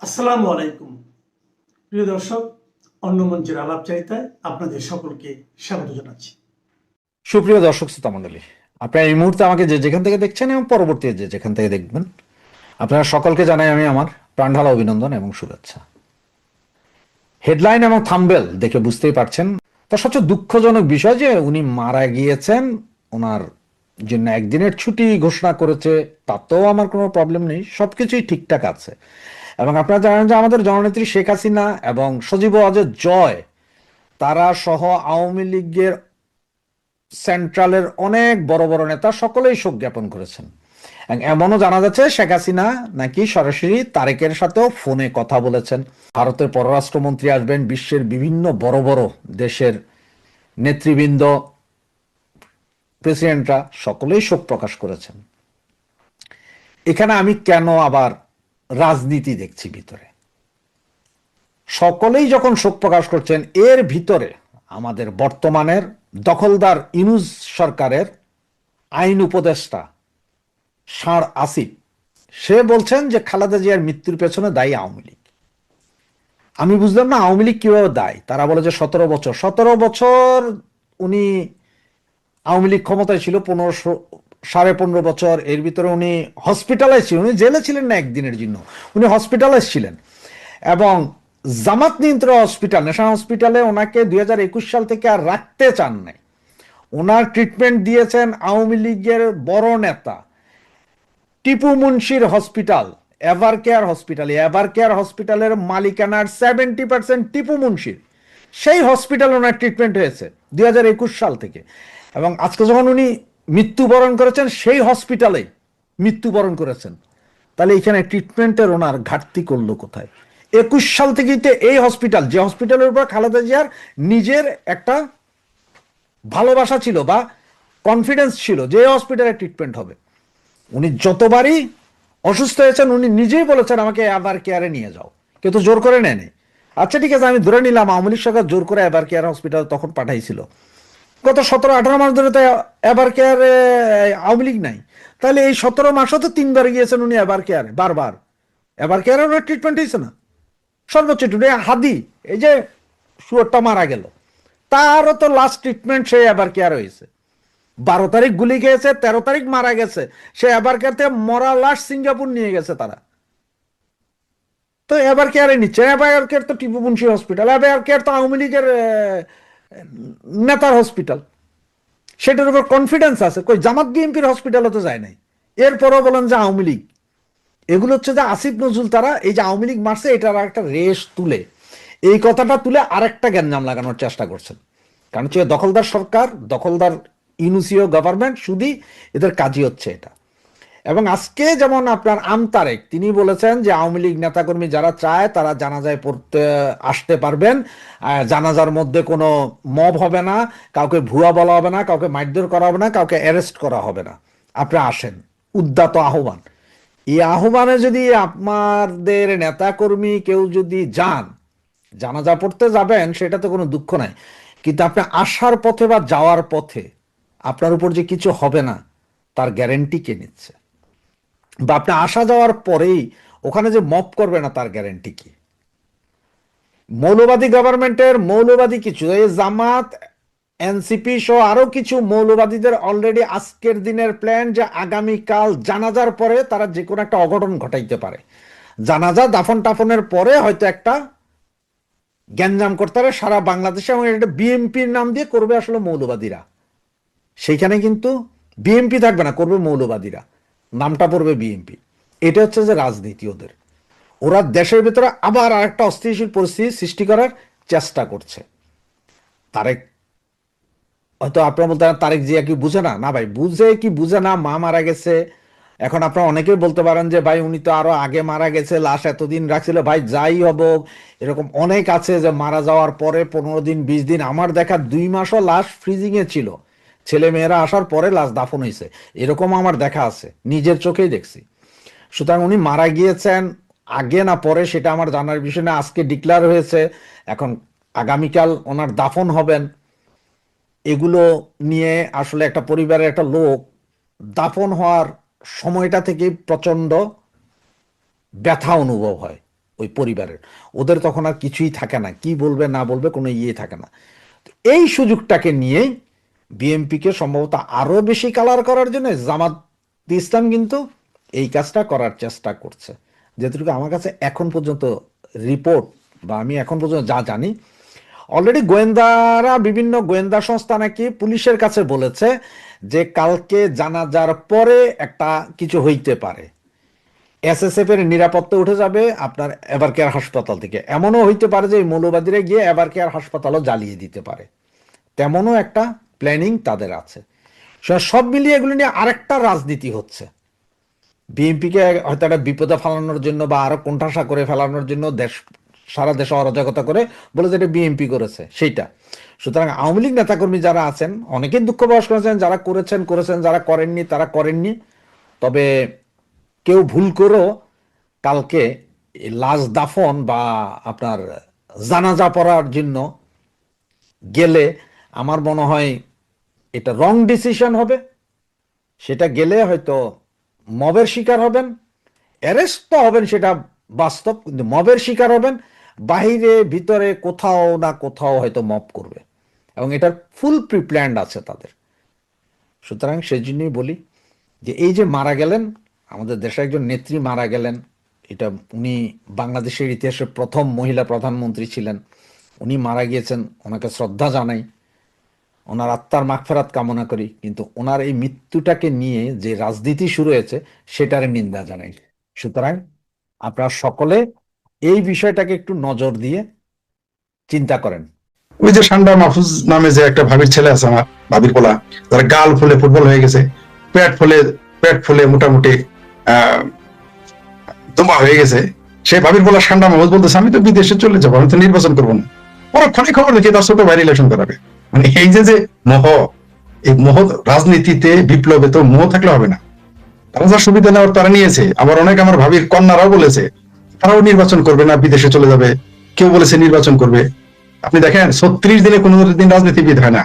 আসসালামু আলাইকুম প্রিয় দর্শক, অন্য মঞ্চের আলাপচারিতায় আপনাদের সকলকে স্বাগত জানাচ্ছি। সুপ্রিয় দর্শক শ্রোতা মণ্ডলী, আপনারা এই মুহূর্তে আমাকে যে যেখান থেকে দেখছেন এবং পরবর্তী যে যেখান থেকে দেখবেন, আপনারা সকলকে জানাই আমি আমার প্রাণঢালা অভিনন্দন এবং শুভেচ্ছা। হেডলাইন এবং থাম্বনেল দেখে বুঝতেই পারছেন তার সবচেয়ে দুঃখজনক বিষয় যে উনি মারা গিয়েছেন। ওনার জন্য একদিনের ছুটি ঘোষণা করেছে, তাতেও আমার কোনো প্রবলেম নেই, সবকিছুই ঠিকঠাক আছে। এবং আপনারা জানেন যে আমাদের জননেত্রী শেখ হাসিনা এবং সজীব ওয়াজেদ জয় তারা সহ আওয়ামী লীগের সেন্ট্রালের অনেক বড় বড় নেতা সকলেই শোক জ্ঞাপন করেছেন। এমনও জানা যাচ্ছে শেখ হাসিনা নাকি সরাসরি তারেকের সাথেও ফোনে কথা বলেছেন। ভারতের পররাষ্ট্রমন্ত্রী আসবেন, বিশ্বের বিভিন্ন বড় বড় দেশের নেতৃবৃন্দ, প্রেসিডেন্টরা সকলেই শোক প্রকাশ করেছেন। এখানে আমি কেন আবার রাজনীতি দেখছি ভিতরে? সকলেই যখন শোক প্রকাশ করছেন, এর ভিতরে আমাদের বর্তমানের দখলদার ইউনূস সরকারের আইন উপদেষ্টা ষাঁড় আসিফ, সে বলছেন যে খালেদা জিয়ার মৃত্যুর পেছনে দায়ী আওয়ামী লীগ। আমি বুঝলাম না আওয়ামী লীগ কিভাবে দায়ী। তারা বলে যে 17 বছর উনি আওয়ামী লীগ ক্ষমতায় ছিল, 15 বছর। এর ভিতরে উনি হসপিটালাইজ ছিলেন, উনি জেলে ছিলেন না একদিনের জন্য, উনি হসপিটালাইজ ছিলেন। এবং জামাত নিয়ন্ত্রিত হসপিটাল, ন্যাশনাল হসপিটালে ওনাকে 2021 সাল থেকে আর রাখতে চান নাই। ওনার ট্রিটমেন্ট দিয়েছেন আওয়ামী লীগের বড় নেতা। টিপু মুন্সির হসপিটাল, এভার কেয়ার হসপিটালের মালিকানার 70% টিপু মুন্সির। সেই হসপিটাল ওনার ট্রিটমেন্ট হয়েছে 2021 সাল থেকে। এবং আজকে যখন উনি মৃত্যুবরণ করেছেন, সেই হসপিটালে মৃত্যুবরণ করেছেন। তাহলে এখানে ট্রিটমেন্টের ওনার ঘাটতি করলো কোথায়? 21 সাল থেকেই তো এই হসপিটাল, যে হসপিটালের উপর খালেদা জিয়ার নিজের একটা ভালোবাসা ছিল বা কনফিডেন্স ছিল যে এই হসপিটালে ট্রিটমেন্ট হবে, উনি যতবারই অসুস্থ হয়েছেন উনি নিজেই বলেছেন আমাকে এভার কেয়ারে নিয়ে যাও, কেউ তো জোর করে নেয়নি। আচ্ছা ঠিক আছে, আমি ধরে নিলাম আওয়ামী লীগ সরকার জোর করে এভার কেয়ার হসপিটাল তখন পাঠাইছিল। গত 17-18 মাস ধরে তো এভার কেয়ারে আওয়ামী লীগ নাই। তাহলে এই 17 মাসও তো 3বার গিয়েছেন উনি এভার কেয়ারে, বারবার। এভার কেয়ারে ওনার ট্রিটমেন্ট হয়েছে না। সর্বোচ্চ ট্রিটমেন্ট হাদি, এই যে শুয়োরটা মারা গেল, তারও তো লাস্ট ট্রিটমেন্ট সেই এভার কেয়ার হয়েছে। 12 তারিখ গুলি খেয়েছে, 13 তারিখ মারা গেছে, সে এবার কেয়ার থেকে মরা লাশ সিঙ্গাপুর নিয়ে গেছে তারা। তো এবার কেয়ারে নিচ্ছে, এবার কেয়ার তো টিপু মুন্সি হসপিটাল, এবার কেয়ার তো আওয়ামী লীগের নেতার হসপিটাল, সেটার উপর কনফিডেন্স আছে। কই জামাত বিএনপির হসপিটালও তো যায় নাই, এরপরও বলেন যে আওয়ামী লীগ। এগুলো হচ্ছে যে আসিফ নজরুল, তারা এই যে আওয়ামী লীগ মারছে এটার একটা রেশ তুলে, এই কথাটা তুলে আরেকটা গ্যাঞ্জাম লাগানোর চেষ্টা করছেন। কারণ হচ্ছে দখলদার সরকার, দখলদার ইউনুসীয় গভর্নমেন্ট, শুধু এদের কাজই হচ্ছে এটা। এবং আজকে যেমন আপনার তারেক, তিনি বলেছেন যে আওয়ামী লীগ নেতাকর্মী যারা চায় তারা জানাজায় পড়তে আসতে পারবেন, জানাজার মধ্যে কোনো মব হবে না, কাউকে ভুয়া বলা হবে না, কাউকে মারধর করা হবে না, কাউকে অ্যারেস্ট করা হবে না, আপনি আসেন। উদ্যত আহ্বান। এই আহ্বানে যদি আপনাদের নেতাকর্মী কেউ যদি যান, জানাজা পড়তে যাবেন, সেটাতে কোনো দুঃখ নাই। কিন্তু আপনি আসার পথে বা যাওয়ার পথে আপনার উপর যে কিছু হবে না তার গ্যারেন্টি কে নিচ্ছে? বা আপনি আসা যাওয়ার পরেই ওখানে যে মপ করবে না তার গ্যারেন্টি কি? মৌলবাদী গভর্নমেন্টের মৌলবাদী কিছু, এই জামাত, এনসিপি সহ আরো কিছু মৌলবাদীদের অলরেডি আজকের দিনের প্ল্যান যে আগামীকাল জানাজার পরে তারা যে কোনো একটা অঘটন ঘটাইতে পারে। জানাজা দাফন টাফনের পরে হয়তো একটা গ্যাঞ্জাম করতে পারে সারা বাংলাদেশে, এবং এটা বিএনপির নাম দিয়ে করবে আসলে মৌলবাদীরা। সেইখানে কিন্তু বিএনপি থাকবে না, করবে মৌলবাদীরা, নামটা পড়বে বিএনপি। এটা হচ্ছে যে রাজনীতি ওদের। ওরা দেশের ভিতরে আবার আরেকটা অস্থিতিশীল পরিস্থিতি সৃষ্টি করার চেষ্টা করছে। তারেক, হয়তো আপনারা বলতে পারেন তারেক জিয়া কি বুঝে না? না ভাই, বুঝে কি বুঝে না, মা মারা গেছে। এখন আপনারা অনেকেই বলতে পারেন যে ভাই উনি তো আরো আগে মারা গেছে, লাশ এতদিন রাখছিল। ভাই যাই হব, এরকম অনেক আছে যে মারা যাওয়ার পরে 15 দিন 20 দিন, আমার দেখা 2 মাসও লাশ ফ্রিজিং এ ছিল, ছেলে মেয়েরা আসার পরে লাশ দাফন হয়েছে, এরকম আমার দেখা আছে, নিজের চোখেই দেখছি। সুতরাং উনি মারা গিয়েছেন আগে না পরে সেটা আমার জানার বিষয় না। আজকে ডিক্লেয়ার হয়েছে, এখন আগামীকাল ওনার দাফন হবেন। এগুলো নিয়ে আসলে একটা পরিবারের একটা লোক দাফন হওয়ার সময়টা থেকে প্রচন্ড ব্যথা অনুভব হয়। ওই পরিবারের, ওদের তখন আর কিছুই থাকে না, কি বলবে না বলবে কোনো ইয়ে থাকে না। তো এই সুযোগটাকে নিয়েই বিএনপিকে সম্ভবত আরো বেশি কালার করার জন্য জামাত ইসলাম কিন্তু এই কাজটা করার চেষ্টা করছে। যেটুকু আমার কাছে এখন পর্যন্ত রিপোর্ট বা আমি এখন পর্যন্ত যা জানি, অলরেডি গোয়েন্দারা, বিভিন্ন গোয়েন্দা সংস্থা নাকি পুলিশের কাছে বলেছে যে কালকে জানাজার পরে একটা কিছু হইতে পারে, এসএসএফ এর নিরাপত্তা উঠে যাবে আপনার এভারকেয়ার হাসপাতাল থেকে, এমনও হইতে পারে যে মৌলবাদীরা গিয়ে এভারকেয়ার হাসপাতালও জ্বালিয়ে দিতে পারে, তেমনও একটা প্ল্যানিং তাদের আছে। সব মিলিয়ে এগুলো নিয়ে আরেকটা রাজনীতি হচ্ছে, বিএনপিকে হয়তো একটা বিপদে ফেলানোর জন্য বা আরো কোণঠাসা করে ফেলানোর জন্য সারা দেশে অরাজকতা করে বলে যে এটা বিএনপি করেছে সেইটা। সুতরাং আওয়ামী লীগ নেতাকর্মী যারা আছেন অনেকেই দুঃখ প্রকাশ করেছেন, যারা করেছেন করেছেন, যারা করেননি তারা করেননি। তবে কেউ ভুল করেও কালকে লাশ দাফন বা আপনার জানাজা পড়ার জন্য গেলে আমার মনে হয় এটা রং ডিসিশন হবে। সেটা গেলে হয়তো মবের শিকার হবেন, অ্যারেস্ট তো হবেন সেটা বাস্তব, কিন্তু মবের শিকার হবেন, বাহিরে ভিতরে কোথাও না কোথাও হয়তো মব করবে, এবং এটার ফুল প্রিপ্ল্যান্ড আছে তাদের। সুতরাং সেই জন্যই বলি যে এই যে মারা গেলেন আমাদের দেশে একজন নেত্রী মারা গেলেন, এটা উনি বাংলাদেশের ইতিহাসে প্রথম মহিলা প্রধানমন্ত্রী ছিলেন, উনি মারা গিয়েছেন, ওনাকে শ্রদ্ধা জানাই, ওনার আত্মার মাগফিরাত কামনা করি, কিন্তু ওনার এই মৃত্যুটাকে নিয়ে যে রাজনীতি শুরু হয়েছে সেটার নিন্দা জানাই। সুতরাং আপনারা সকলে এই বিষয়টাকে একটু নজর দিয়ে চিন্তা করেন। ওই যে সান্ডা মাহফুজ নামে যে একটা ভাবির ছেলে আছে, আমার ভাবির পোলা, তার গাল ফুলে ফুটবল হয়ে গেছে, পেট ফুলে মোটামুটি দুম্বা হয়ে গেছে, সে ভাবির পোলা সান্ডা মাহফুজ বলতেছে আমি তো বিদেশে চলে যাবো, আমি তো নির্বাচন করবো না। পরক্ষণে খবর দেখি তার ছোট ভাই ইলেকশন করাবে। মানে এই যে মোহ, এই মোহ রাজনীতিতে বিপ্লবে তো মোহ থাকলে হবে না। তারা যা সুবিধা নেওয়ার তারা নিয়েছে। আবার অনেক আমার ভাবির কন্যারাও বলেছে তারাও নির্বাচন করবে না, বিদেশে চলে যাবে, কেউ বলেছে নির্বাচন করবে। আপনি দেখেন 36 দিনে কোনো দিন রাজনীতিবিদ হয় না।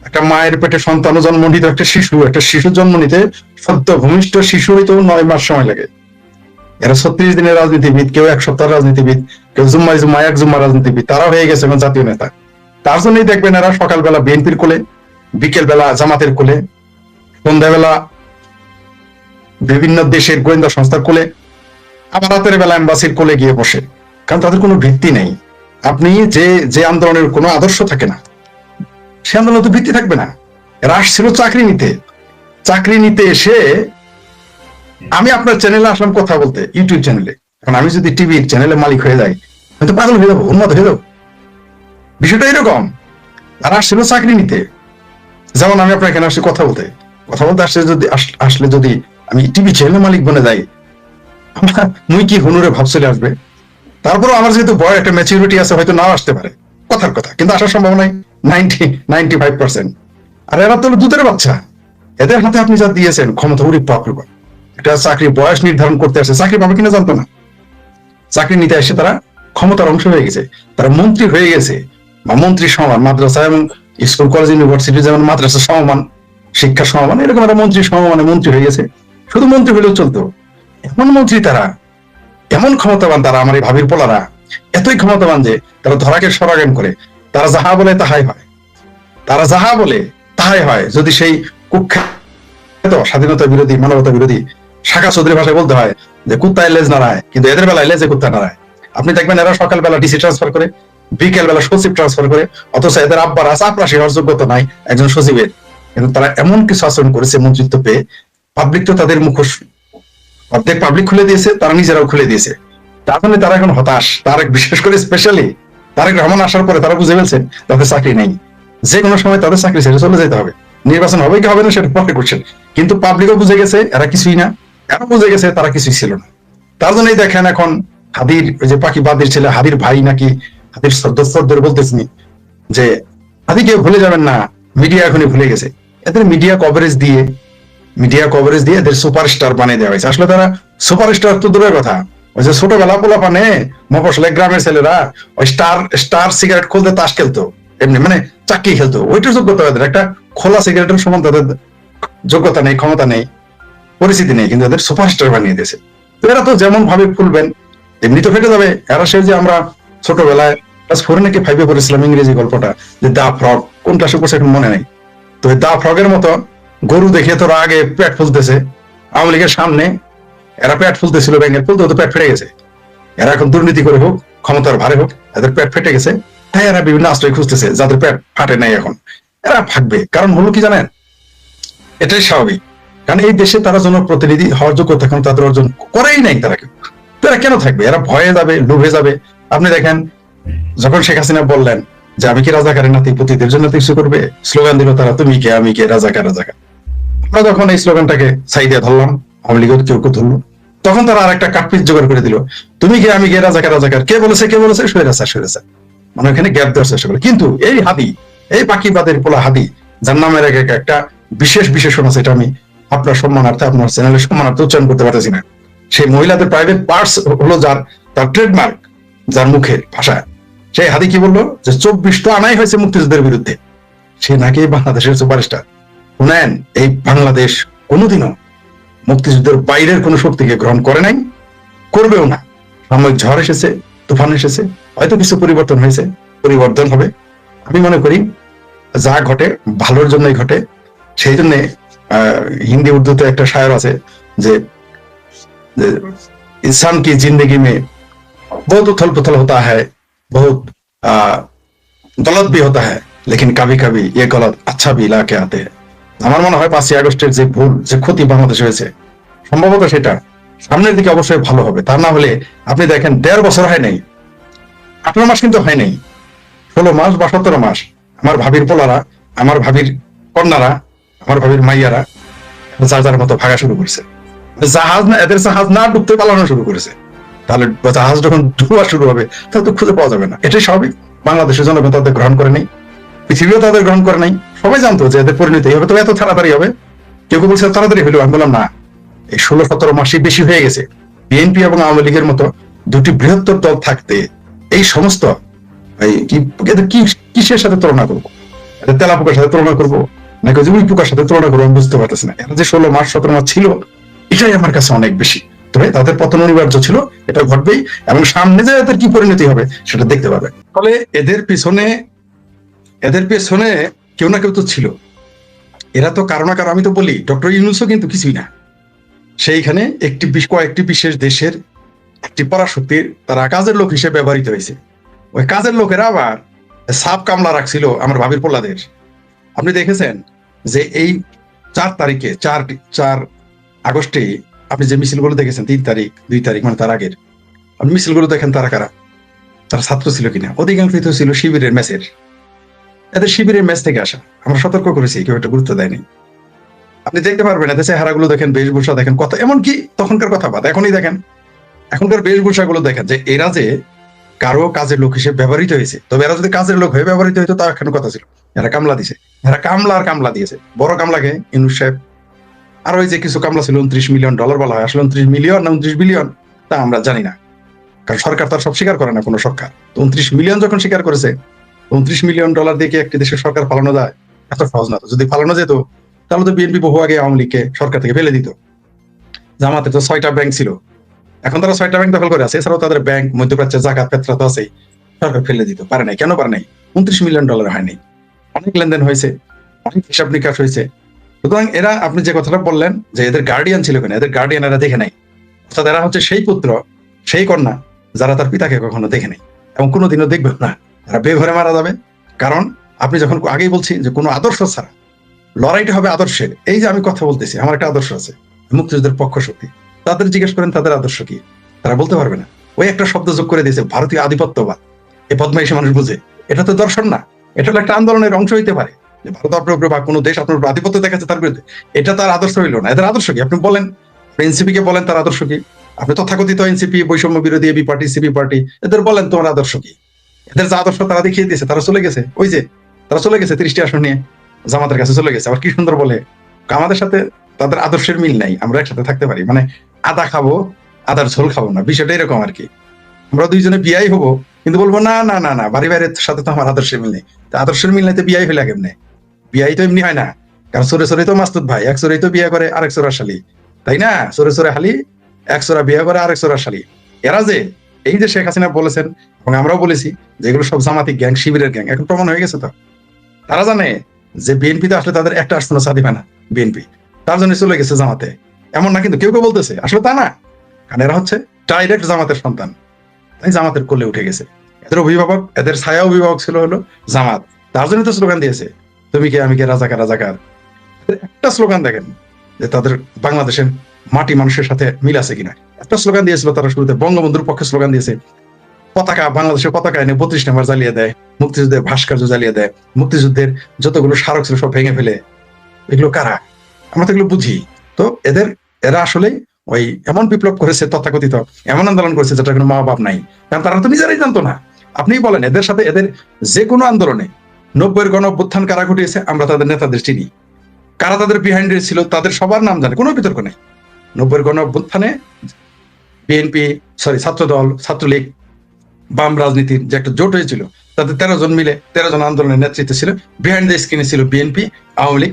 একটা মায়ের পেটে সন্তান জন্ম নিতে, একটা শিশু জন্ম নিতে, সদ্য ভূমিষ্ঠ শিশু হইতেও 9 মাস সময় লাগে। এরা 36 দিনের রাজনীতিবিদ, কেউ 1 সপ্তাহ রাজনীতিবিদ, কেউ এক জুম্মা রাজনীতিবিদ, তারা হয়ে গেছে এখন জাতীয় নেতা। তার জন্যই দেখবেন এরা সকালবেলা বিএনপির কোলে, বিকেল বেলা জামাতের কোলে, সন্ধ্যাবেলা বিভিন্ন দেশের গোয়েন্দা সংস্থার কোলে, আবার রাতের বেলা এম্বাসির কোলে গিয়ে বসে। কারণ তাদের কোনো ভিত্তি নেই। আপনি যে আন্দোলনের কোনো আদর্শ থাকে না, সে আন্দোলন তো ভিত্তি থাকবে না। এরা আসছিল চাকরি নিতে এসে আমি আপনার চ্যানেলে আসলাম কথা বলতে, ইউটিউব চ্যানেলে। এখন আমি যদি টিভির চ্যানেলে মালিক হয়ে যাই, আমি তো পাগল হয়ে যাবো, উন্মাদ হয়ে যাবো। বিষয়টা এরকম, তারা আসছিল চাকরি নিতে। যেমন আমি আপনার এখানে আসছি কথা বলতে আসলে যদি আমি টিভি চ্যানেলে মালিক বনে যাই, মুই কি হুনুরে ভাব চলে আসবে। তারপরও আমার যেহেতু বড় একটা ম্যাচুরিটি আছে, হয়তো নাও আসতে পারে, কথার কথা, কিন্তু আসার সম্ভাবনা 95%। আর এরা তো দুধের বাচ্চা, এদের হাতে আপনি যা দিয়েছেন ক্ষমতা, উড়ি পাপ, একটা চাকরি বয়স নির্ধারণ করতে আসে, চাকরি পাবে কিনা জানতো না, চাকরি নিতে এসে তারা ক্ষমতার অংশ হয়ে গেছে, তারা মন্ত্রী হয়ে গেছে, বা মন্ত্রী সমান, মাদ্রাসা এবং স্কুল কলেজ ইউনিভার্সিটি যেমন মাদ্রাসা সমমান, শিক্ষা সমমান, এরকম একটা মন্ত্রী সমমানে মন্ত্রী হয়ে গেছে। শুধু মন্ত্রী হলেও চলতো, এমন মন্ত্রী তারা, এমন ক্ষমতাবান তারা, আমার এই ভাবির পোলারা এতই ক্ষমতাবান যে তারা ধরাকে সরাগান করে, তারা যাহা বলে তাহাই হয়, তারা যাহা বলে তাহাই হয়। যদি সেই কুখ্যাত স্বাধীনতা বিরোধী, মানবতা বিরোধী শাখা চৌধুরী ভাষায় বলতে হয় যে কুত্তায় লেজ নাড়ায়, কিন্তু এদের বেলায় লেজে কুত্তা নাড়ায়। আপনি দেখবেন এরা সকালবেলা ডিসি ট্রান্সফার করে, বিকেল বেলা সচিব ট্রান্সফার করে, অথচ এদের আব্বার চাপরাশি হওয়ার যোগ্যতা নাই একজন সচিবের। কিন্তু তারা এমন কিছু আচরণ করেছে মন্ত্রিত্ব পেয়ে, পাবলিক তো তাদের মুখোশ, অর্ধেক পাবলিক খুলে দিয়েছে, তারা নিজেরাও খুলে দিয়েছে। তার জন্য তারা এখন হতাশ। বিশেষ করে স্পেশালি তারেক রহমান আসার পরে তারা বুঝে ফেলছেন তাদের চাকরি নেই, যে কোনো সময় তাদের চাকরি ছেড়ে চলে যেতে হবে। নির্বাচন হবে কি হবে না সেটা পরে করছেন, কিন্তু পাবলিকও বুঝে গেছে এরা কিছুই না, এরা বুঝে গেছে তারা কিছুই ছিল না। তার জন্যই দেখেন এখন হাদির, ওই যে পাখি বাদির ছেলে হাদির ভাই নাকি হাদির সদস্যদের বলতেছেন যে হাদিকে ভুলে যাবেন না, মিডিয়া এখনই ভুলে গেছে। এদের মিডিয়া কভারেজ দিয়ে এদের সুপারস্টার বানিয়ে দেওয়া হয়েছে। আসলে তারা সুপারস্টার তো দূরের কথা, ওই যে ছোটবেলা পোলা পানে মফস্বলে গ্রামের ছেলেরা ওই স্টার সিগারেট খুলতে তাস খেলতো, এমনি মানে চাকি খেলতো, ওইটার যোগ্যতা এদের, একটা খোলা সিগারেটের সমান তাদের যোগ্যতা নেই, ক্ষমতা নেই, পরিস্থিতি নেই, কিন্তু এদের সুপারস্টার বানিয়ে দিয়েছে। তো এরা তো যেমন ভাবে ফুলবেন এমনি তো ফেটে যাবে। এরা সে যে আমরা ছোটবেলায় ক্লাস 4 নাকি 5 পড়েছিলাম ইংরেজি গল্পটা, যে দা ফ্রগ, কোন ক্লাসে পড়ছে এখন মনে নাই। তো দা ফ্রগের মতো গরু দেখে তোরা আগে পেট ফুলতেছে, আওয়ামী লীগের সামনে এরা পেট ফুলতেছিল, ব্যাংকের ফুলতে তো পেট ফেটে গেছে। এরা এখন দুর্নীতি করে হোক, ক্ষমতার ভারে হোক, এদের পেট ফেটে গেছে, তাই এরা বিভিন্ন আশ্রয় খুঁজতেছে। যাদের পেট ফাটে নাই এখন এরা ভাগবে। কারণ হলো কি জানেন, এটাই স্বাভাবিক। কারণ এই দেশে তারা জনপ্রতিনিধি হওয়ার যোগ্যতা এখন তাদের অর্জন করেই নাই। তারা কেউ, তারা কেন থাকবে? এরা ভয়ে যাবে, লোভে যাবে। আপনি দেখেন, যখন শেখ হাসিনা বললেন যে আমি কি রাজাকারের নাতি, পুতিদের জন্য কিছু করবে, স্লোগান দিল তারা তুমি কে আমি কে, রাজাকার রাজাকার। আমরা যখন এই স্লোগানটাকে সাইডে ধরলাম, আওয়ামী লীগের কেউ কেউ ধরলো, তখন তারা আরেকটা কাটপিস জোগাড় করে দিল, তুমি কে আমি কে, রাজাকার রাজাকার। কে বলেছে সৈরাচার সৈরাচার, মানে ওখানে গ্যাপ দেওয়ার চেষ্টা করে। কিন্তু এই হাদি, এই পাখিবাদের পোলা হাদি, যার নামের একটা বিশেষ বিশেষণ আছে, এটা আমি আপনার সম্মানার্থে, আপনার চ্যানেলের সম্মানার্থে উচ্চারণ করতে পারতেছি না। সেই মহিলাদের প্রাইভেট পার্টস হলো যার, তার ট্রেডমার্ক, যার মুখের ভাষা। সেই হাদি কি বললো যে 24 তো আনাই হয়েছে মুক্তিযুদ্ধের বিরুদ্ধে। সে নাকি বাংলাদেশের সুপারস্টার। শুনেন, এই বাংলাদেশ কোনোদিনও মুক্তিযুদ্ধের বাইরের কোন শক্তিকে গ্রহণ করে নাই, করবেও না। সাময়িক ঝড় এসেছে, তুফান এসেছে, হয়তো কিছু পরিবর্তন হয়েছে, পরিবর্তন হবে। আমি মনে করি যা ঘটে ভালোর জন্যই ঘটে। সেই জন্য হিন্দি উর্দুতে একটা শায়র আছে যে इंसान की जिंदगी में बहुत उथल पुथल होता है, बहुत गलत भी होता है, लेकिन कभी कभी ये गलत अच्छा भी ला के आते हैं। আমার মনে হয় 5ই আগস্টের যে ভুল, যে ক্ষতি বাংলাদেশে হয়েছে, সম্ভবত সেটা সামনের দিকে অবশ্যই ভালো হবে। তা না হলে আপনি দেখেন 1.5 বছর হয় নাই, 18 মাস কিন্তু হয় নাই, 16 মাস বা 17 মাস আমার ভাবির পোলারা, আমার ভাবির কন্যারা, আমার ভাবির মাইয়ারা যার যার মতো ভাগা শুরু করছে। জাহাজ না, এদের জাহাজ না ডুবতে পালানো শুরু করেছে। তাহলে জাহাজ যখন ডুবা শুরু হবে তাহলে তো খুঁজে পাওয়া যাবে না। এটাই স্বাভাবিক। বাংলাদেশের জনগণ তাদের গ্রহণ করে নাই, পৃথিবীও তাদের গ্রহণ করে নাই। সবাই জানতো যে এদের পরিণতি হবে, তবে এত তাড়াতাড়ি হবে। কেউ কেউ বলছে তাড়াতাড়ি হইলো, আমি বললাম না, এই 16-17 মাসই বেশি হয়ে গেছে। বিএনপি এবং আওয়ামী লীগের মতো দুটি বৃহত্তর দল থাকতে এই সমস্ত কিসের সাথে তুলনা করবো? এদের তেলা পোকার সাথে তুলনা করবো নাকি ওই পোকার সাথে তুলনা করবো, আমি বুঝতে পারতেছি না। এরা যে 16 মাস 17 মাস ছিল, এটাই আমার কাছে অনেক বেশি। তবে তাদের পতন অনিবার্য ছিল, এটা ঘটবেই, এবং সামনে যে এদের কি পরিণতি হবে সেটা দেখতে পাবে। ফলে এদের পেছনে কেউ না কেউ তো ছিল। এরা তো কারো না কারো, আমি তো বলি ডক্টর ইউনূসও কিন্তু কিছুই না। সেইখানে কয়েকটি বিশেষ দেশের একটি পরাশক্তির তারা কাজের লোক হিসেবে ব্যবহৃত হয়েছে। ওই কাজের লোকেরা আবার সাপ কামলা রাখছিল আমার ভাবির পোলাদের। আপনি দেখেছেন যে এই 4 তারিখে 4 আগস্টে আপনি যে মিছিলগুলো দেখেছেন, 3 তারিখ 2 তারিখ, মানে তার আগের আপনি মিছিলগুলো দেখেন, তারা কারা? তারা ছাত্র ছিল কিনা? অধিকাংশই তো ছিল শিবিরের ম্যাচের। এদের শিবিরের ম্যাচ থেকে আসা। আমরা সতর্ক করেছি, কেউ একটা গুরুত্ব দেয়নি। আপনি দেখতে পারবেন এদের চেহারাগুলো দেখেন, বেশভূষা দেখেন, কত, এমনকি তখনকার কথা বাদ, এখনই দেখেন, এখনকার বেশভূষাগুলো দেখেন, যে এরা যে কারো কাজের লোক হিসেবে ব্যবহৃত হয়েছে। তবে এরা যদি কাজের লোক হয়ে ব্যবহৃত হইতো তাও এখানে কথা ছিল। এরা কামলা দিছে, এরা কামলা দিয়েছে। বড় কামলাকে ইউনূস সাহেব, আর ওই যে কিছু কামলা ছিল, $29 মিলিয়ন বলা হয়, আসলে 29 মিলিয়ন না 29 বিলিয়ন তা আমরা জানি না, কারণ সরকার তার সব স্বীকার করে না কোনো সরকার। তো 29 মিলিয়ন যখন স্বীকার করেছে, $29 মিলিয়ন দিয়ে কি একটি দেশের সরকার পালানো যায়? এত সহজ না। তো যদি পালানো যেত তাহলে তো বিএনপি বহু আগে আওয়ামী লীগকে সরকার থেকে ফেলে দিত। জামাতে তো 6টা ব্যাংক ছিল, এখন তারা 6টা ব্যাংক দখল করে আছে। এছাড়াও তাদের ব্যাংক, মধ্যপ্রাচ্যের জাকাত পেত্রা তো আছেই, সরকার ফেলে দিত। পারে নাই। কেন পারে নাই? $29 মিলিয়ন হয়নি। অনেক লেনদেন হয়েছে, অনেক হিসাব নিকাশ হয়েছে। সুতরাং এরা, আপনি যে কথাটা বললেন যে এদের গার্ডিয়ান ছিল কেন, এদের গার্ডিয়ান এরা দেখে নাই। অর্থাৎ এরা হচ্ছে সেই পুত্র, সেই কন্যা যারা তার পিতাকে কখনো দেখে নাই এবং কোনোদিনও দেখবে না। এরা বেঘরে মারা যাবে। কারণ আপনি যখন আগেই বলছি যে কোনো আদর্শ ছাড়া লড়াইটা হবে আদর্শের। এই যে আমি কথা বলতেছি, আমার একটা আদর্শ আছে, মুক্তিযুদ্ধের পক্ষ শক্তি। তাদের জিজ্ঞেস করেন তাদের আদর্শ কি, তারা বলতে পারবে না। ওই একটা শব্দ যোগ করে দিয়েছে, ভারতীয় আধিপত্যবাদ। এই বদমাইশি মানুষ বুঝে। এটা তো দর্শন না, এটা হলো একটা আন্দোলনের অংশ হইতে পারে যে ভারত আপনার উপরে বা কোনো দেশ আপনার উপর আধিপত্য দেখাচ্ছে তার বিরুদ্ধে। এটা তার আদর্শ হইল না। এদের আদর্শ কি? আপনি বলেন, এনসিপি কে বলেন তার আদর্শ কি? আপনি তথাকথিত এনসিপি, বৈষম্য বিরোধী এবি পার্টি, সিপি পার্টি, এদের বলেন তোমার আদর্শ কি? এদের যে আদর্শ তারা দেখিয়ে দিয়েছে, তারা চলে গেছে। ওই যে তারা চলে গেছে 30টি আসন নিয়ে জামাতের কাছে চলে গেছে। আবার কি সুন্দর বলে, আমাদের সাথে তাদের আদর্শের মিল নাই, আমরা একসাথে থাকতে পারি, মানে আদা খাবো আদার ঝোল খাবো না, বিষয়টা এরকম আর কি। আমরা দুইজনে বিয়াই হবো, কিন্তু বলবো না না না না, বাড়ি বাইরের সাথে তো আমার আদর্শের মিল নেই। তা আদর্শের মিল নাই তো বিয়াই হইলে কেমনে? বিয়াই তো এমনি হয় না, কারণ চোরে চোরে তো মাসুদ ভাই, এক চোরেই তো বিয়ে করে আরেক চোরার শালি, তাই না? চোরে চোরে হালি, এক চোরা বিয়ে করে আরেক চোরার শালি। এরা যে এই যে শেখ হাসিনা বলেছেন এবং আমরাও বলেছি যে এগুলো সব জামাতি গ্যাং, শিবিরের গ্যাং, এখন প্রমাণ হয়ে গেছে। তো তারা জানে যে বিএনপিতে আসলে তাদের একটা আসনে চা দিবে না বিএনপি, তার জন্য চলে গেছে জামাতে। এমন না, কিন্তু কেউ কেউ বলতেছে আসলে তা না, কারণ এরা হচ্ছে ডাইরেক্ট জামাতের সন্তান, তাই জামাতের কোলে উঠে গেছে। এদের অভিভাবক, এদের ছায়া অভিভাবক ছিল হলো জামাত, তার জন্য তো স্লোগান দিয়েছে তুমি কে আমি কে রাজাকার রাজাকার। একটা স্লোগান দেখেন যে তাদের বাংলাদেশের মাটি মানুষের সাথে মিল আছে কিনা। একটা স্লোগান দিয়েছিল তারা শুরুতে, বঙ্গবন্ধুর পক্ষে স্লোগান দিয়েছে, পতাকা, বাংলাদেশের পতাকা এনে 32 নম্বর জ্বালিয়ে দেয়, মুক্তিযুদ্ধের ভাস্কর্য জ্বালিয়ে দেয়, মুক্তিযুদ্ধের যতগুলো স্মারক ছিল সব ভেঙে ফেলে। এগুলো কারা? আমরা তো এগুলো বুঝি। তো এরা আসলে ওই এমন বিপ্লব করেছে, তথাকথিত এমন আন্দোলন করেছে যেটা কোনো মা বাপ নাই, কারণ তারা তো নিজেরাই জানতো না। আপনিই বলেন, এদের সাথে এদের যে কোনো আন্দোলনে 90-এর গণ অভ্যুত্থান কারা ঘটিয়েছে আমরা তাদের নেতাদের চিনি, কারা তাদের বিহাইন্ডে ছিল তাদের সবার নাম জানে, কোনো বিতর্ক নেই। 90-এর গণ অভ্যুত্থানে ছাত্রদল, ছাত্রলীগ, বাম রাজনীতির যে একটা জোট হয়েছিল, তাদের 13 জন মিলে 13 জন আন্দোলনের নেতৃত্ব ছিল, বিহাইন্ড দ্য স্ক্রিনে ছিল বিএনপি, আওয়ামী লীগ।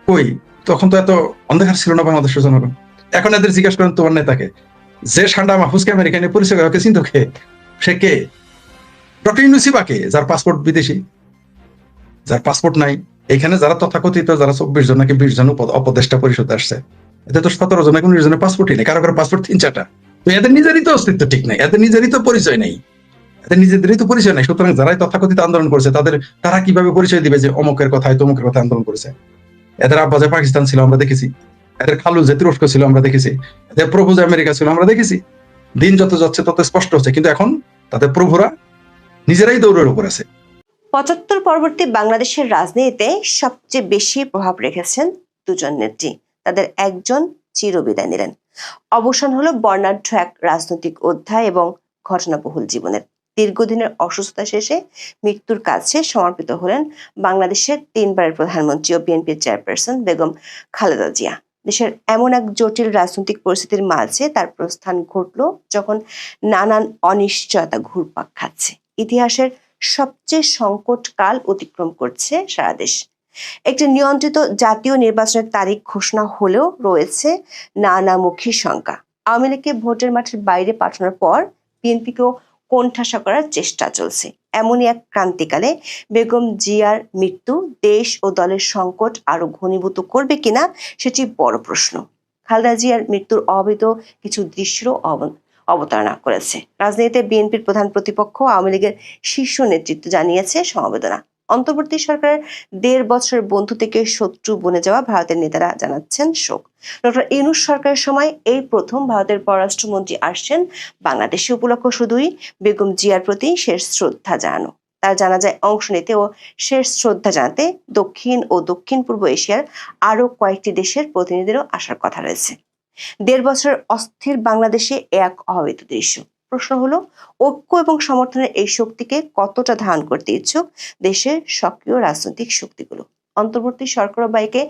কই তখন তো এত অন্ধকার ছিল না বাংলাদেশের জনগণ। এখন এদের জিজ্ঞাসা করেন তোমার নেতাকে, যে সান্ডা মাহফুজকে আমেরিকানে পরিচয় করা চিন্তা কে, সে কে? ডক্টর ইউনূসই বা কে, যার পাসপোর্ট বিদেশি, যার পাসপোর্ট নাই। এখানে যারা তথাকথিত যারা 24 জন নাকি 20 জন উপদেষ্টা পরিষদে আসছে, এতে তো 17 জন, 19 জনের পাসপোর্টই নেই, কারো কারো পাসপোর্ট 3-4টা। তো এদের নিজেরই তো অস্তিত্ব ঠিক নাই, এদের নিজেরই তো পরিচয় নেই, এদের নিজেদেরই তো পরিচয় নাই। সুতরাং যারাই তথাকথিত আন্দোলন করেছে তারা কিভাবে পরিচয় দিবে যে অমুকের কথায় তমুকের কথা আন্দোলন করেছে? এদের আব্বা যে পাকিস্তান ছিল আমরা দেখেছি, এদের খালু যে তুরস্ক ছিল আমরা দেখেছি, এদের প্রভু যে আমেরিকা ছিল আমরা দেখেছি। দিন যত যাচ্ছে তত স্পষ্ট হচ্ছে, কিন্তু এখন তাদের প্রভুরা নিজেরাই দৌড়ের উপর আছে। 75 পরবর্তী বাংলাদেশের রাজনীতিতে সবচেয়ে বেশি প্রভাব রেখেছেন দুজন নেত্রী। তাদের একজন চিরবিদায় নিলেন। অবসান হলো বর্ণাঢ্য এক রাজনৈতিক অধ্যায় এবং ঘটনাবহুল জীবনের। দীর্ঘদিনের অসুস্থতা শেষে মৃত্যুর কাছে সমর্পিত হলেন বাংলাদেশের 3বারের প্রধানমন্ত্রী ও বিএনপির চেয়ারপারসন বেগম খালেদা জিয়া। দেশের এমন এক জটিল রাজনৈতিক পরিস্থিতির মাঝে তার প্রস্থান ঘটল যখন নানান অনিশ্চয়তা ঘুরপাক খাচ্ছে। ইতিহাসের সবচেয়ে সংকট কাল অতিক্রম করছে সারা দেশ। একটি নিয়ন্ত্রিত জাতীয় নির্বাচনের তারিখ ঘোষণা হলেও রয়েছে নানামুখী শঙ্কা। আওয়ামী লীগকে ভোটের মাঠের বাইরে পাঠানোর পর বিএনপিকেও কোণঠাসা করার চেষ্টা চলছে। এমনই এক ক্রান্তিকালে বেগম জিয়ার মৃত্যু দেশ ও দলের সংকট আরো ঘনীভূত করবে কিনা সেটি বড় প্রশ্ন। খালেদা জিয়ার মৃত্যুর অবৈধ কিছু দৃশ্যেরও অবতারণা করেছে। রাজনীতিতে বিএনপির প্রধান প্রতিপক্ষ আওয়ামী লীগের শীর্ষ নেতৃত্ব জানিয়েছে সমবেদনা। অন্তর্বর্তী সরকারের 1.5 বছরের বন্ধু থেকে শত্রু বনে যাওয়া ভারতের নেতারা জানাচ্ছেন শোক। ডক্টর ইউনূস সরকারের সময় এই প্রথম ভারতের পররাষ্ট্রমন্ত্রী আসছেন বাংলাদেশে। উপলক্ষ শুধুই বেগম জিয়ার প্রতি শেষ শ্রদ্ধা জানানো। তার জানাজায় অংশ নিতে ও শেষ শ্রদ্ধা জানাতে দক্ষিণ ও দক্ষিণ পূর্ব এশিয়ার আরো কয়েকটি দেশের প্রতিনিধিরও আসার কথা রয়েছে। 1.5 বছরের অস্থির বাংলাদেশে এক অভাবিত দৃশ্য। প্রশ্ন হলো, ঐক্য এবং সমর্থনের এই শক্তিকে কতটা ধারণ করতে ইচ্ছুক দেশের সক্রিয় রাজনৈতিক শক্তিগুলো? অন্তর্বর্তী সরকার বাইকে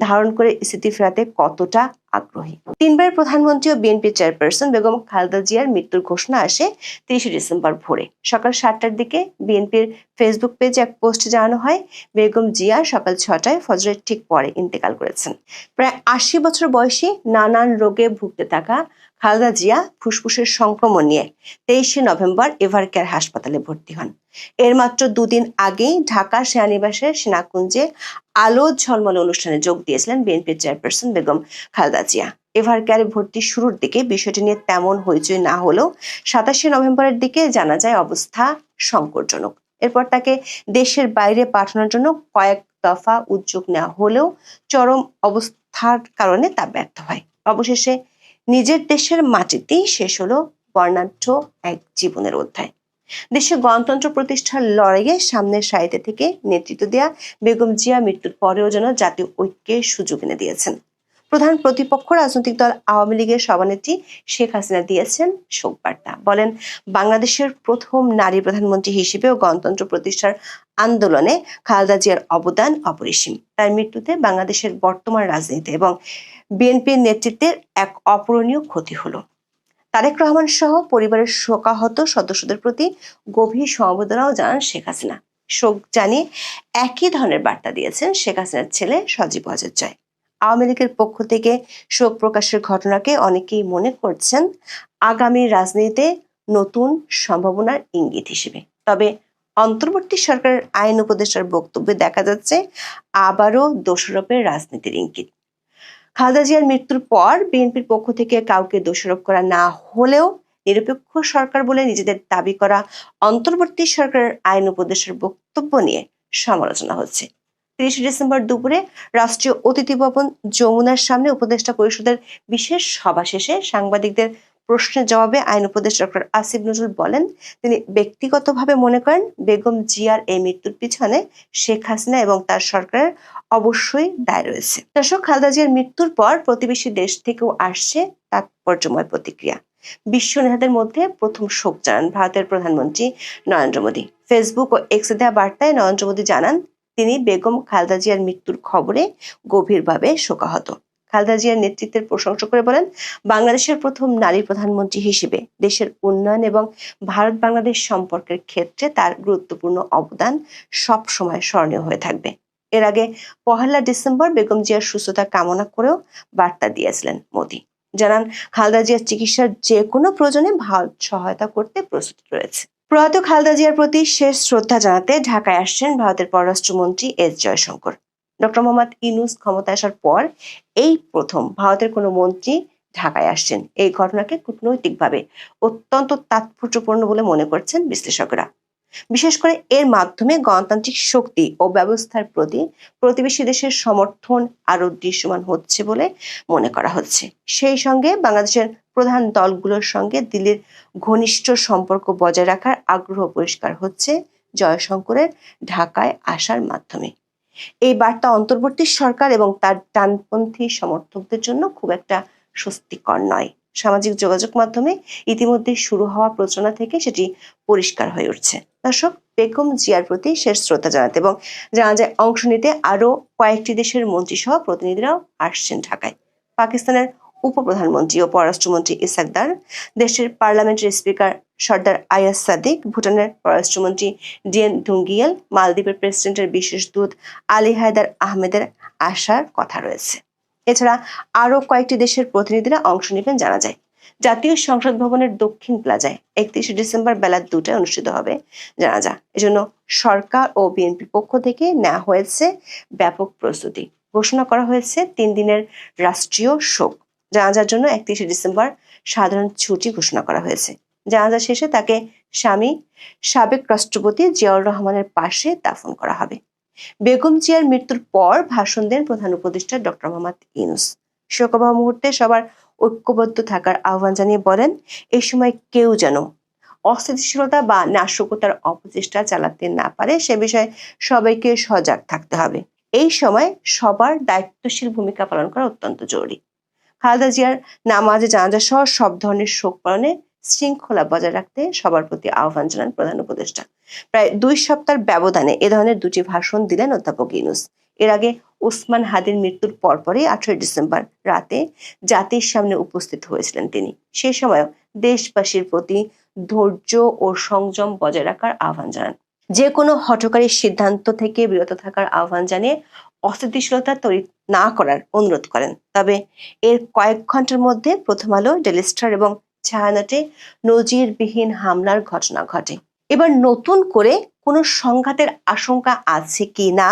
ধারণ করে স্থিতি ফেরাতে কতটা আগ্রহী? 3বারের প্রধানমন্ত্রী ও বিএনপি চেয়ারপারসন বেগম খালেদা জিয়ার মৃত্যুর ঘোষণা আসে 30 ডিসেম্বর ভোরে। সকাল 7টার দিকে বিএনপির ফেসবুক পেজে এক পোস্টে জানানো হয়, বেগম জিয়া সকাল 6টায় ফজরের ঠিক পরে ইন্তেকাল করেছেন। প্রায় 80 বছর বয়সী, নানান রোগে ভুগতে থাকা খালেদা জিয়া ফুসফুসের সংক্রমণ নিয়ে 23শে নভেম্বর এভারকেয়ার হাসপাতালে ভর্তি হন। এর মাত্র 2 দিন আগেই ঢাকা সেনানিবাসের সেনাকুঞ্জে আলো ঝলমলে অনুষ্ঠানে যোগ দিয়েছিলেন বিএনপির চেয়ারপারসন বেগম খালেদা জিয়া। এভারকেয়ারে ভর্তির শুরুর দিকে বিষয়টি নিয়ে তেমন হইচই না হলেও 27শে নভেম্বরের দিকে জানা যায় অবস্থা সংকটজনক। এরপর তাকে দেশের বাইরে পাঠানোর জন্য কয়েক দফা উদ্যোগ নেওয়া হলেও চরম অবস্থার কারণে তা ব্যর্থ হয়। অবশেষে নিজের দেশের মাটিতেই শেষ হলো বর্ণাঢ্য এক জীবনের অধ্যায়। দেশে গণতন্ত্র প্রতিষ্ঠার লড়াইয়ে সামনের সারিতে থেকে নেতৃত্ব দেয়া বেগম জিয়া মৃত্যুর পরেও যেন জাতীয় ঐক্যের সুযোগ এনে দিয়েছেন। প্রধান প্রতিপক্ষ রাজনৈতিক দল আওয়ামী লীগের সভানেত্রী শেখ হাসিনা দিয়েছেন শোক বার্তা। বলেন, বাংলাদেশের প্রথম নারী প্রধানমন্ত্রী হিসেবে ও গণতন্ত্র প্রতিষ্ঠার আন্দোলনে খালেদা জিয়ার অবদান অপরিসীম। তার মৃত্যুতে বাংলাদেশের বর্তমান রাজনীতি এবং বিএনপির নেতৃত্বের এক অপূরণীয় ক্ষতি হলো। তারেক রহমান সহ পরিবারের শোকাহত সদস্যদের প্রতি গভীর সমবেদনাও জানান শেখ হাসিনা। শোক জানিয়ে একই ধরনের বার্তা দিয়েছেন শেখ হাসিনার ছেলে সজীব ওয়াজেদ জয়। আওয়ামী লীগের পক্ষ থেকে শোক প্রকাশের ঘটনাকে অনেকেই মনে করছেন আগামী রাজনীতিতে নতুন সম্ভাবনার ইঙ্গিত হিসেবে। তবে অন্তর্বর্তী সরকারের আইন উপদেষ্টার বক্তব্যে দেখা যাচ্ছে আবারও দোষারোপের রাজনীতির ইঙ্গিত। খালেদা জিয়ার মৃত্যুর পর বিএনপির পক্ষ থেকে কাউকে দোষারোপ করা না হলেও নিরপেক্ষ সরকার বলে নিজেদের দাবি করা অন্তর্বর্তী সরকারের আইন উপদেষ্টার বক্তব্য নিয়ে সমালোচনা হচ্ছে। ৩০ ডিসেম্বর দুপুরে রাষ্ট্রীয় অতিথি ভবন যমুনার সামনে উপদেষ্টা পরিষদের বিশেষ সভা শেষে সাংবাদিকদের প্রশ্নের জবাবে আইন উপদেষ্টা ডক্টর আসিফ নজরুল বলেন, তিনি ব্যক্তিগতভাবে মনে করেন বেগম জিয়ার এই মৃত্যুর পিছনে শেখ হাসিনা এবং তার সরকারের অবশ্যই দায় রয়েছে। দর্শক, খালেদা জিয়ার মৃত্যুর পর প্রতিবেশী দেশ থেকেও আসছে তাৎপর্যময় প্রতিক্রিয়া। বিশ্ব নেতাদের মধ্যে প্রথম শোক জানান ভারতের প্রধানমন্ত্রী নরেন্দ্র মোদী। ফেসবুক ও এক্সে দেওয়া বার্তায় নরেন্দ্র মোদী জানান, তিনি বেগম খালেদা জিয়ার মৃত্যুর খবরে গভীরভাবে শোকাহত। খালেদা জিয়ার নেতৃত্বের প্রশংসা করে বলেন, বাংলাদেশের প্রথম নারী প্রধানমন্ত্রী হিসেবে দেশের উন্নয়ন এবং ভারত বাংলাদেশ সম্পর্কের ক্ষেত্রে তার গুরুত্বপূর্ণ অবদান সব সময় স্মরণীয় হয়ে থাকবে। এর আগে ১ ডিসেম্বর বেগম জিয়ার সুস্থতা কামনা করেও বার্তা দিয়েছিলেন মোদী। জানান, খালেদা জিয়ার চিকিৎসার যে কোনো প্রয়োজনে ভারত সহায়তা করতে প্রস্তুত রয়েছে। প্রয়াত খালেদা জিয়ার প্রতি শেষ শ্রদ্ধা জানাতে ঢাকায় আসছেন ভারতের পররাষ্ট্রমন্ত্রী এস জয়শঙ্কর। ডক্টর মোহাম্মদ ইউনূস ক্ষমতায় আসার পর এই প্রথম ভারতের কোনো মন্ত্রী ঢাকায় আসছেন। এই ঘটনাকে কূটনৈতিকভাবে অত্যন্ত তাৎপর্যপূর্ণ বলে মনে করছেন বিশ্লেষকরা। বিশেষ করে এর মাধ্যমে গণতান্ত্রিক শক্তি ও ব্যবস্থার প্রতি প্রতিবেশী দেশের সমর্থন আরো দৃশ্যমান হচ্ছে বলে মনে করা হচ্ছে। সেই সঙ্গে বাংলাদেশের প্রধান দলগুলোর সঙ্গে দিল্লির ঘনিষ্ঠ সম্পর্ক বজায় রাখার আগ্রহ পরিষ্কার হচ্ছে জয়শঙ্করের ঢাকায় আসার মাধ্যমে। এই বার্তা অন্তর্বর্তী সরকার এবং তার ডানপন্থী সমর্থকদের জন্য খুব একটা স্বস্তিকর নয়। সামাজিক যোগাযোগ মাধ্যমে ইতিমধ্যে শুরু হওয়া প্রচারণা থেকে সেটি পরিষ্কার হয়ে উঠছে। দর্শক, বেগম জিয়ার প্রতি শেষ শ্রদ্ধা জানাতে এবং জানাজায় অংশ নিতে আরো কয়েকটি দেশের মন্ত্রী সহ প্রতিনিধিরাও আসছেন ঢাকায়। পাকিস্তানের উপপ্রধানমন্ত্রী ও পররাষ্ট্রমন্ত্রী ইসাক দার, দেশের পার্লামেন্টের স্পিকার সর্দার আয়াজ সাদিক, ভুটানের পররাষ্ট্রমন্ত্রী ডিএন ডুঙ্গিয়েল, মালদ্বীপের প্রেসিডেন্টের বিশেষ দূত আলী হায়দার আহমেদের আসার কথা রয়েছে। এছাড়া আরো কয়েকটি দেশের প্রতিনিধিরা অংশ নেবেন জানা যায়। জাতীয় সংসদ ভবনের দক্ষিণ প্লাজায় ৩১ ডিসেম্বর বেলা ২টায় অনুষ্ঠিত হবে জানাজা। এজন্য সরকার ও বিএনপির পক্ষ থেকে নেওয়া হয়েছে ব্যাপক প্রস্তুতি। ঘোষণা করা হয়েছে ৩ দিনের রাষ্ট্রীয় শোক। জানাজার জন্য ৩১ ডিসেম্বর সাধারণ ছুটি ঘোষণা করা হয়েছে। জানাজা শেষে তাকে স্বামী সাবেক রাষ্ট্রপতি জিয়াউর রহমানের পাশে দাফন করা হবে। বেগম জিয়ার মৃত্যুর পর ভাষণ দেন প্রধান উপদেষ্টা ডক্টর মোহাম্মদ ইউনূস। শোকসভা মুহূর্তে সবার ঐক্যবদ্ধ থাকার আহ্বান জানিয়ে বলেন, এই সময় কেউ যেন অস্থিতিশীলতা বা নাশকতার অপচেষ্টা চালাতে না পারে সে বিষয়ে সবাইকে সজাগ থাকতে হবে। এই সময় সবার দায়িত্বশীল ভূমিকা পালন করা অত্যন্ত জরুরি। খালেদা জিয়ার নামাজে জানাজা সহ সব ধরনের শোক পালনে শৃঙ্খলা বজায় রাখতে সবার প্রতি আহ্বান জানান প্রধান উপদেষ্টা। প্রায় ২ সপ্তাহের ব্যবধানে এ ধরনের ২টি ভাষণ দিলেন অধ্যাপক ইউনূস। এর আগে ওসমান হাদির মৃত্যুর পরপরই ১৮ ডিসেম্বর রাতে জাতির সামনে উপস্থিত হয়েছিলেন তিনি। সে সময়ও দেশবাসীর প্রতি ধৈর্য ও সংযম বজায় রাখার আহ্বান জানান। যে কোনো হঠকারী সিদ্ধান্ত থেকে বিরত থাকার আহ্বান জানিয়ে অস্থিতিশীলতা তৈরি না করার অনুরোধ করেন। তবে এর কয়েক ঘন্টার মধ্যে প্রথম আলো, ডেইলি স্টার এবং ছায়ানটে নজিরবিহীন হামলার ঘটনা ঘটে। এবার নতুন করে কোনো সংঘাতের আশঙ্কা আছে কি না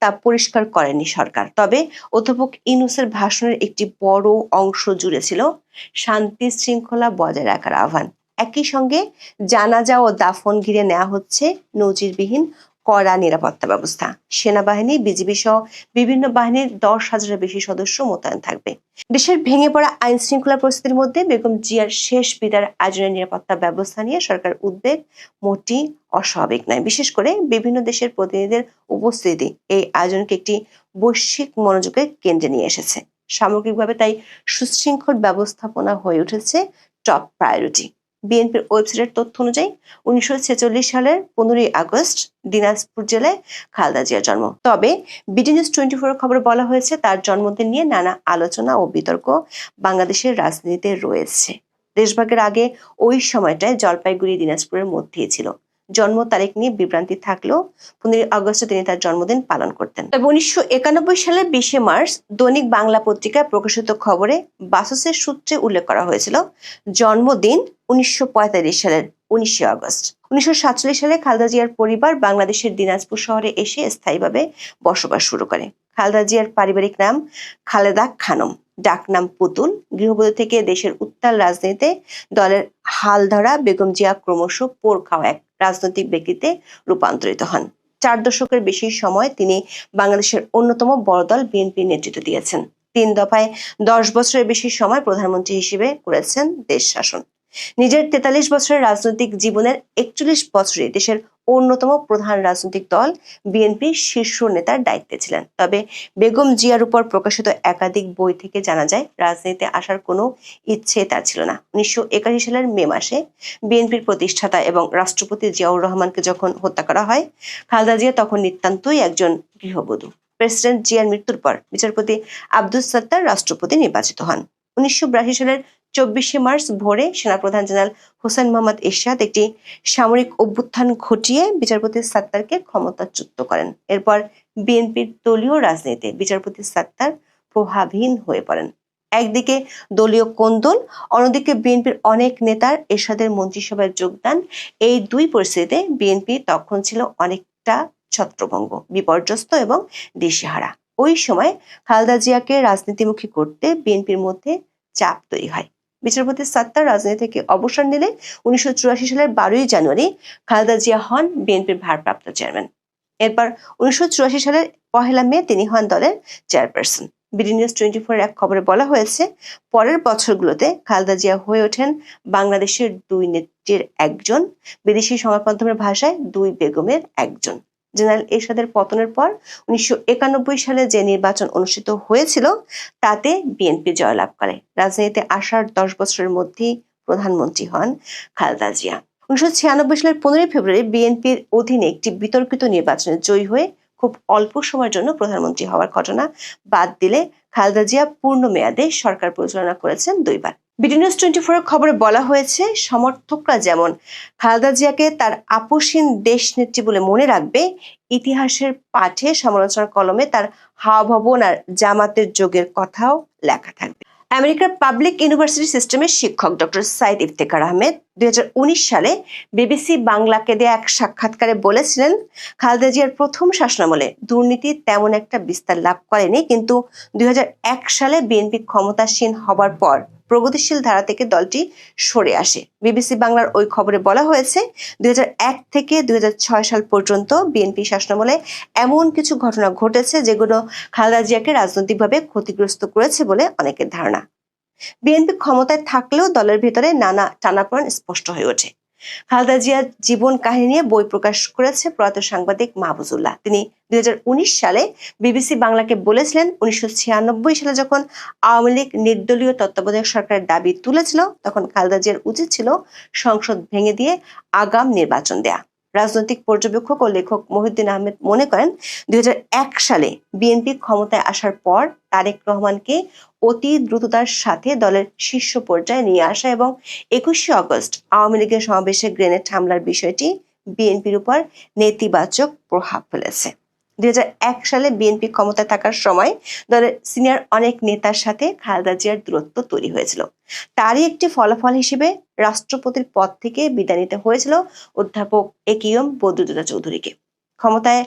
তা পরিষ্কার করেনি সরকার। তবে অধ্যাপক ইউনূসের ভাষণের একটি বড় অংশ জুড়ে ছিল শান্তি শৃঙ্খলা বজায় রাখার আহ্বান। একই সঙ্গে জানাজা ও দাফন ঘিরে নেওয়া হচ্ছে নজিরবিহীন কড়া নিরাপত্তা ব্যবস্থা। সেনাবাহিনী, বিজিবি সহ বিভিন্ন বাহিনীর ১০,০০০-এর বেশি সদস্য মোতায়েন থাকবে। দেশের ভেঙে পড়া আইন শৃঙ্খলা পরিস্থিতির মধ্যে বেগম জিয়ার শেষ বিদায়ের আয়োজনের নিরাপত্তা ব্যবস্থা নিয়ে সরকার উদ্বেগ মোটেই অস্বাভাবিক নয়। বিশেষ করে বিভিন্ন দেশের প্রতিনিধিদের উপস্থিতি এই আয়োজনকে একটি বৈশ্বিক মনোযোগের কেন্দ্রে নিয়ে এসেছে। সামগ্রিকভাবে তাই সুশৃঙ্খল ব্যবস্থাপনা হয়ে উঠেছে টপ প্রায়োরিটি। বিএনপির ওয়েবসাইটের তথ্য অনুযায়ী ১৯৪৬ সালের ১৫ই আগস্ট দিনাজপুর জেলায় খালেদা জিয়ার জন্ম। তবে বিডি নিউজ 24 খবরে বলা হয়েছে তার জন্মদিন নিয়ে নানা আলোচনা ও বিতর্ক বাংলাদেশের রাজনীতিতে রয়েছে। দেশভাগের আগে ওই সময়টায় জলপাইগুড়ি দিনাজপুরের মধ্যেই ছিল। জন্ম তারিখ নিয়ে বিভ্রান্তি থাকলেও 15 আগস্টে তিনি তার জন্মদিন পালন করতেন। তবে 1991 সালের 20 মার্চ দৈনিক বাংলা পত্রিকায় প্রকাশিত খবরে বাসসের সূত্রে উল্লেখ করা হয়েছিল জন্মদিন 1945 সালের 19 আগস্ট। 1947 সালে খালেদা জিয়ার পরিবার বাংলাদেশের দিনাজপুর শহরে এসে স্থায়ীভাবে বসবাস শুরু করে। খালেদা জিয়ার পারিবারিক নাম খালেদা খানম, ডাকনাম পুতুল। গৃহবধূ থেকে দেশের উত্তাল রাজনীতিতে দলের হাল ধরা বেগম জিয়া ক্রমশ পোড় খাওয়া এক রাজনৈতিক ব্যক্তিতে রূপান্তরিত হন। 4 দশকের বেশি সময় তিনি বাংলাদেশের অন্যতম বড় দল বিএনপির নেতৃত্ব দিয়েছেন। 3 দফায় 10 বছরের বেশি সময় প্রধানমন্ত্রী হিসেবে করেছেন দেশ শাসন। নিজের 43 বছরের রাজনৈতিক জীবনের 41 বছরে দেশের অন্যতম প্রধান রাজনৈতিক দল বিএনপির শীর্ষ নেতার দায়িত্বে ছিলেন। তবে বেগম জিয়ার উপর প্রকাশিত একাধিক বই থেকে জানা যায় রাজনীতিতে আসার কোনো ইচ্ছে তার ছিল না। 1981 সালের মে মাসে বিএনপির প্রতিষ্ঠাতা এবং রাষ্ট্রপতি জিয়াউর রহমানকে যখন হত্যা করা হয়, খালেদা জিয়া তখন নিতান্তই একজন গৃহবধূ। প্রেসিডেন্ট জিয়ার মৃত্যুর পর বিচারপতি আব্দুস সাত্তার রাষ্ট্রপতি নির্বাচিত হন। 1982 সালের 24 মার্চ ভোরে সেনাপ্রধান জেনারেল হোসেন মোহাম্মদ এরশাদ একটি সামরিক অভ্যুত্থান ঘটিয়ে বিচারপতি সাত্তারকে ক্ষমতাচ্যুত করেন। এরপর বিএনপির দলীয় রাজনীতিতে বিচারপতি সাত্তার প্রভাবহীন হয়ে পড়েন। একদিকে দলীয় কোন্দল, অন্যদিকে বিএনপির অনেক নেতার এরশাদের মন্ত্রিসভায় যোগদান। এই দুই পরিস্থিতিতে বিএনপি তখন ছিল অনেকটা ছত্রভঙ্গ, বিপর্যস্ত এবং দিশেহারা। ওই সময় খালেদা জিয়াকে রাজনীতিমুখী করতে বিএনপির মধ্যে চাপ তৈরি হয়। বিচারপতি সাত্তার রাজনীতি থেকে অবসর নিলে 1984 সালের 12 জানুয়ারি খালেদা জিয়া হন বিএনপির ভারপ্রাপ্ত চেয়ারম্যান। এরপর 1984 সালের 1 মে তিনি হন দলের চেয়ারপারসন। বিডি নিউজ 24 এক খবরে বলা হয়েছে, পরের বছরগুলোতে খালেদা জিয়া হয়ে ওঠেন বাংলাদেশের 2 নেত্রীর একজন, বিদেশি সংবাদ মাধ্যমের ভাষায় 2 বেগমের একজন। জেনারেল এরশাদের পতনের পর 1991 সালে যে নির্বাচন অনুষ্ঠিত হয়েছিল তাতে বিএনপি জয়লাভ করে। রাজনীতিতে আসার 10 বছরের মধ্যেই প্রধানমন্ত্রী হন খালেদা জিয়া। 1996 সালের 15 ফেব্রুয়ারি বিএনপির অধীনে একটি বিতর্কিত নির্বাচনে জয়ী হয়ে খুব অল্প সময়ের জন্য প্রধানমন্ত্রী হওয়ার ঘটনা বাদ দিলে খালেদা জিয়া পূর্ণ মেয়াদে সরকার পরিচালনা করেছেন 2 বার। বিডি নিউজ 24 খবরে বলা হয়েছে, সমর্থকরা যেমন খালেদা জিয়াকে তার আপোষহীন দেশ নেত্রী বলে মনে রাখবে, ইতিহাসের পাঠে সমালোচনার কলমে তার হাবভাব আর জামাতের যোগের কথাও লেখা থাকবে। আমেরিকার পাবলিক ইউনিভার্সিটি সিস্টেমের শিক্ষক ডক্টর সাইদ ইফতেখার আহমেদ 2019 সালে বিবিসি বাংলাকে দেয়া এক সাক্ষাৎকারে বলেছিলেন, খালেদা জিয়ার প্রথম শাসনামলে দুর্নীতি তেমন একটা বিস্তার লাভ করেনি, কিন্তু 2001 সালে বিএনপি ক্ষমতাসীন হবার পর প্রগতিশীল ধারা থেকে দলটি সরে আসে। বিবিসি বাংলার ওই খবরে বলা হয়েছে, 2001 থেকে 2006 সাল পর্যন্ত বিএনপি শাসনামলে এমন কিছু ঘটনা ঘটেছে যেগুলো খালেদা জিয়াকে রাজনৈতিকভাবে ক্ষতিগ্রস্ত করেছে বলে অনেকের ধারণা। বিএনপি ক্ষমতায় থাকলেও দলের ভেতরে নানা টানাপোড়েন স্পষ্ট হয়ে ওঠে। খালেদা জিয়ার জীবন কাহিনী নিয়ে বই প্রকাশ করেছে প্রয়াত সাংবাদিক মাহফুজুল্লাহ। তিনি 2019 সালে বিবিসি বাংলাকে বলেছিলেন, 1996 সালে যখন আওয়ামী লীগ নির্দলীয় তত্ত্বাবধায়ক সরকারের দাবি তুলেছিল, তখন খালেদা জিয়ার উচিত ছিল সংসদ ভেঙে দিয়ে আগাম নির্বাচন দেয়া। রাজনৈতিক পর্যবেক্ষক ও লেখক মহিউদ্দিন আহমেদ মনে করেন, 2001 সালে বিএনপি ক্ষমতায় আসার পর তারেক রহমানকে অতি দ্রুততার সাথে দলের শীর্ষ পর্যায়ে নিয়ে আসা এবং 21শে আগস্ট আওয়ামী লীগের সমাবেশে গ্রেনেড হামলার বিষয়টি বিএনপির উপর নেতিবাচক প্রভাব ফেলেছে। 2001 সালে বিএনপি ক্ষমতায় থাকার সময় দলের সিনিয়র অনেক নেতার সাথে খালেদা জিয়ার দূরত্ব তৈরি হয়েছিল। তারই একটি ফলাফল হিসেবে রাষ্ট্রপতির পদ থেকে বিদায় নিতে হয়েছিল অধ্যাপক একিউম বদরুদ্দোজা চৌধুরীকে। ক্ষমতায়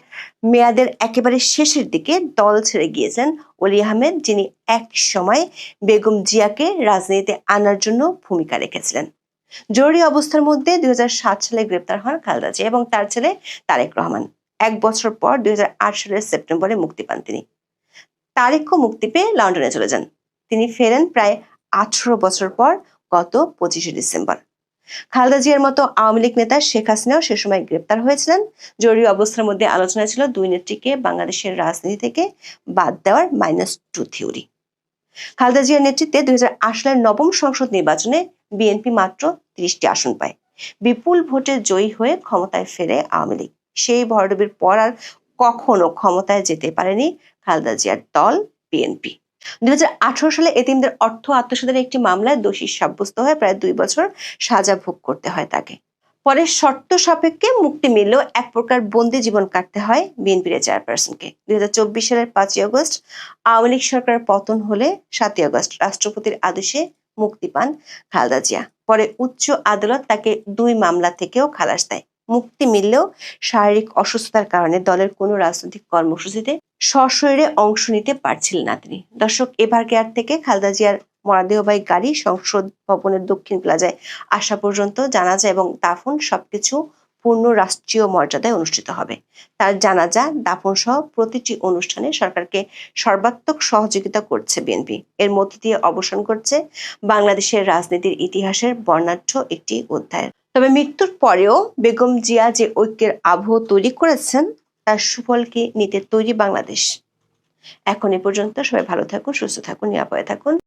মেয়াদের একেবারে শেষের দিকে দল ছেড়ে গিয়েছেন ওলি আহমেদ, যিনি এক সময় বেগম জিয়াকে রাজনীতিতে আনার জন্য ভূমিকা রেখেছিলেন। জরুরি অবস্থার মধ্যে 2007 সালে গ্রেপ্তার হন খালেদা জিয়া এবং তার ছেলে তারেক রহমান। 1 বছর পর 2008 সালের সেপ্টেম্বরে মুক্তি পান তিনি। তারেকও মুক্তি পেয়ে লন্ডনে চলে যান। তিনি ফেরেন প্রায় 18 বছর পর গত 25শে ডিসেম্বর। খালেদা জিয়ার মতো আওয়ামী লীগ নেতা শেখ হাসিনাও সে সময় গ্রেপ্তার হয়েছিলেন। জরুরি অবস্থার মধ্যে আলোচনা ছিল 2 নেত্রীকে বাংলাদেশের রাজনীতি থেকে বাদ দেওয়ার -2 থিওরি। খালেদা জিয়ার নেতৃত্বে 2008 সালের 9ম সংসদ নির্বাচনে বিএনপি মাত্র 30টি আসন পায়। বিপুল ভোটে জয়ী হয়ে ক্ষমতায় ফেরে আওয়ামী লীগ। সেই ভরাডুবির পর আর কখনো ক্ষমতায় যেতে পারেনি খালেদা জিয়ার দল বিএনপি। 2018 সালে এতিমদের অর্থ আত্মসাতের একটি মামলায় দোষী সাব্যস্ত হয়ে প্রায় 2 বছর সাজা ভোগ করতে হয় তাকে। পরে শর্ত সাপেক্ষে মুক্তি মিললেও এক প্রকার বন্দি জীবন কাটতে হয় বিএনপির চেয়ারপারসনকে। 2024 সালের 5ই আগস্ট আওয়ামী লীগ সরকারের পতন হলে 7ই আগস্ট রাষ্ট্রপতির আদেশে মুক্তি পান খালেদা জিয়া। পরে উচ্চ আদালত তাকে 2 মামলা থেকেও খালাস দেয়। মুক্তি মিললেও শারীরিক অসুস্থতার কারণে দলের কোনো রাজনৈতিক কর্মসূচিতে সশরীরে অংশ নিতে পারছিলেন না তিনি। দর্শক, এভার কেয়ার থেকে খালেদা জিয়ার মরদেহবাহী গাড়ি সংসদ ভবনের দক্ষিণ প্লাজায় আসা পর্যন্ত জানাজা এবং দাফন সবকিছু পূর্ণ রাষ্ট্রীয় মর্যাদায় অনুষ্ঠিত হবে। তার জানাজা, দাফন সহ প্রতিটি অনুষ্ঠানে সরকারকে সর্বাত্মক সহযোগিতা করছে বিএনপি। এর মধ্য দিয়ে অবসান করছে বাংলাদেশের রাজনীতির ইতিহাসের বর্ণাঢ্য একটি অধ্যায়। তবে মৃত্যুর পরেও বেগম জিয়া যে ঐক্যের আবহ তৈরি করেছেন তার সুফল কি নিতে তৈরি বাংলাদেশ? এখন এ পর্যন্ত। সবাই ভালো থাকুন, সুস্থ থাকুন, নিরাপদে থাকুন।